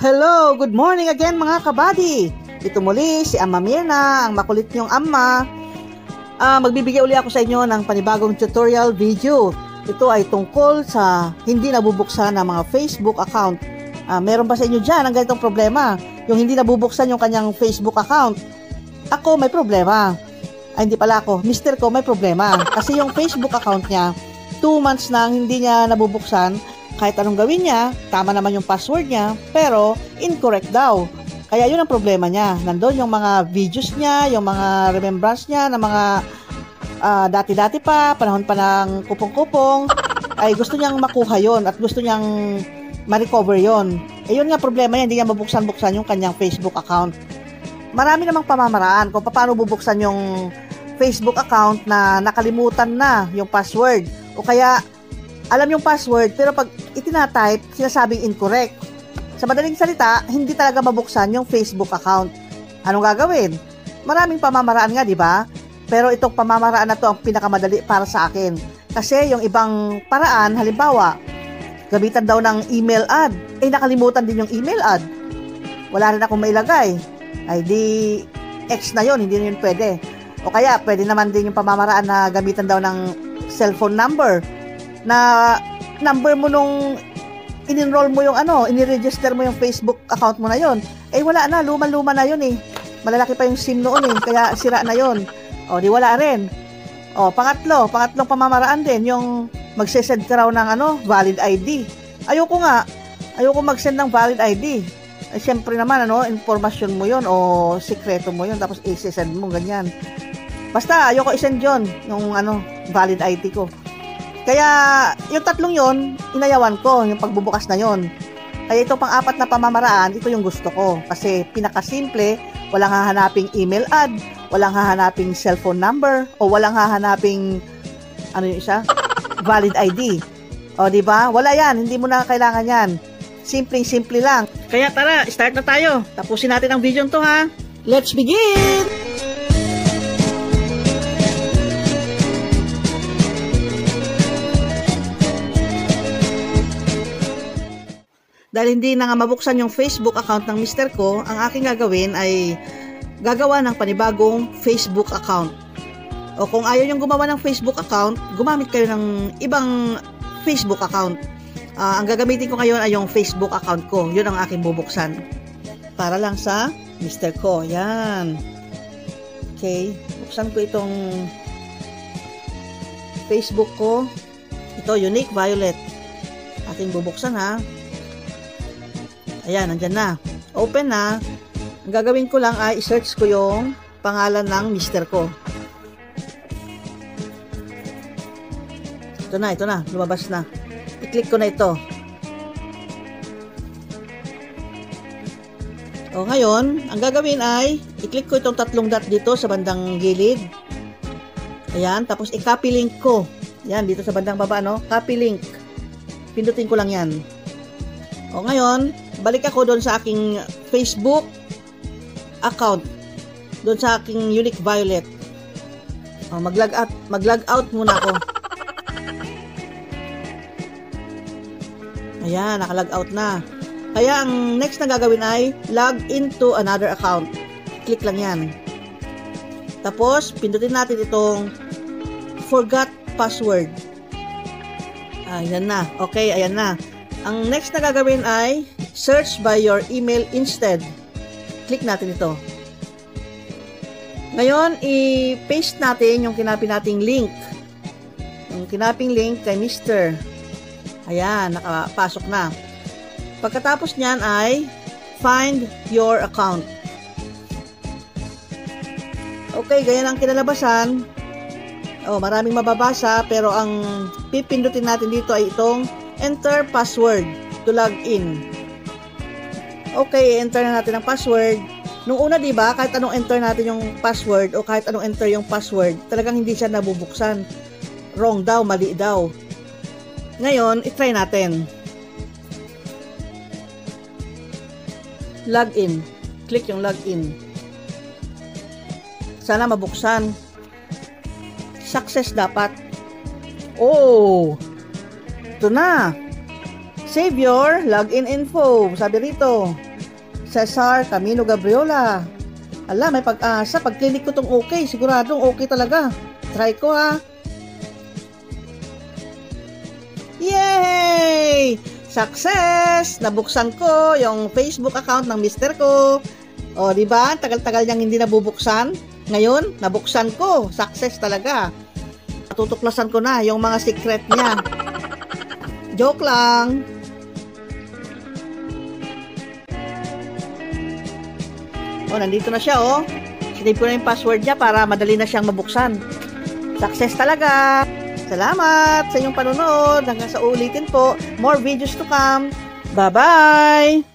Hello! Good morning again mga kabady! Ito muli si Ama Mirna, ang makulit niyong ama. Magbibigay uli ako sa inyo ng panibagong tutorial video. Ito ay tungkol sa hindi nabubuksan ng mga Facebook account. Meron ba sa inyo dyan ang ganitong problema? Yung hindi nabubuksan yung kanyang Facebook account. Ako may problema. Hindi pala ako. Mister ko may problema. Kasi yung Facebook account niya, 2 months nang hindi niya nabubuksan. Kahit anong gawin niya, tama naman yung password niya, pero incorrect daw. Kaya yun ang problema niya. Nandun yung mga videos niya, yung mga remembrance niya, na mga dati-dati pa, panahon pa ng kupong-kupong, ay gusto niyang makuha yon at gusto niyang ma-recover yon. Yun nga problema niya, hindi niya mabuksan-buksan yung kanyang Facebook account. Marami namang pamamaraan kung paano bubuksan yung Facebook account na nakalimutan na yung password. O kaya, alam yung password, pero pag itinatype, sinasabing incorrect. Sa madaling salita, hindi talaga mabuksan yung Facebook account. Anong gagawin? Maraming pamamaraan nga, di ba? Pero itong pamamaraan na to ang pinakamadali para sa akin. Kasi yung ibang paraan, halimbawa, gamitan daw ng email ad. Nakalimutan din yung email ad. Wala rin akong mailagay. Ay di, X na yon, hindi na yun pwede. O kaya, pwede naman din yung pamamaraan na gamitan daw ng cellphone number. Na number mo nung in-enroll mo yung in-register mo yung Facebook account mo na yon. Wala na, luma-luma na yun eh. Malalaki pa yung SIM noon eh, kaya sira na yon. O, di wala rin. O, pangatlong pamamaraan din, yung magsesend ka raw ng valid ID. Ayoko mag-send ng valid ID. Siyempre naman, informasyon mo yon o sikreto mo yon tapos i-send mo, ganyan. Basta, ayoko i-send yon, yung valid ID ko. Kaya, yung tatlong yon, inayawan ko, yung pagbubukas na yon. Kaya ito pang-apat na pamamaraan, ito yung gusto ko. Kasi pinakasimple, walang hahanaping email ad, walang hahanaping cellphone number, o walang hahanaping, valid ID. O, diba? Wala yan, hindi mo na kailangan yan. Simpleng-simple lang. Kaya tara, start na tayo. Tapusin natin ang video to ha. Let's begin! Dahil hindi na nga mabuksan yung Facebook account ng mister ko, ang aking gagawin ay gagawa ng panibagong Facebook account. O kung ayaw yung gumawa ng Facebook account, gumamit kayo ng ibang Facebook account. Ang gagamitin ko ngayon ay yung Facebook account ko. Yun ang aking bubuksan. Para lang sa mister ko. Yan. Okay. Buksan ko itong Facebook ko. Ito, Unique Violet. Ating bubuksan ha. Ayan, nandyan na. Open na. Ang gagawin ko lang ay i-search ko yung pangalan ng mister ko. Ito na. Lumabas na. I-click ko na ito. O, ngayon, ang gagawin ay i-click ko itong 3 dot dito sa bandang gilid. Ayan, tapos i-copy link ko. Ayan, dito sa bandang baba, Copy link. Pindutin ko lang yan. O, ngayon, balik ako doon sa aking Facebook account. Doon sa aking Unique Violet. O, mag-log out muna ako. Ayan, naka-log out na. Kaya ang next na gagawin ay log into another account. Click lang yan. Tapos, pindutin natin itong forgot password. Ayan na. Okay, ayan na. Ang next na gagawin ay search by your email instead. Click natin ito. Ngayon, i-paste natin yung kinapin nating link. Yung kinaping link kay Mr. Ayan, nakapasok na. Pagkatapos niyan ay find your account. Okay, ganyan ang kinalabasan. Maraming mababasa, pero ang pipindutin natin dito ay itong enter password to log in. Okay, enter na natin ang password. Nung una, diba, kahit anong enter natin yung password o kahit anong enter yung password, talagang hindi siya nabubuksan. Wrong daw, mali daw. Ngayon, i-try natin. Login. Click yung login. Sana mabuksan. Success dapat. Oh! Ito na. Save your login info. Sabi rito. Cesar Camino Gabriola. Ala, may pag-asa. Pag clinic ko tong okay, siguradong okay talaga. Try ko ha. Yay! Success! Nabuksan ko yung Facebook account ng mister ko. O, di ba? Tagal-tagal niyang hindi nabubuksan. Ngayon, nabuksan ko. Success talaga. Tutuklasan ko na yung mga secret niya. Joke lang. O, nandito na siya, oh. Sinave ko na yung password niya para madali na siyang mabuksan. Success talaga. Salamat sa inyong panonood. Hanggang sa ulitin po. More videos to come. Bye-bye!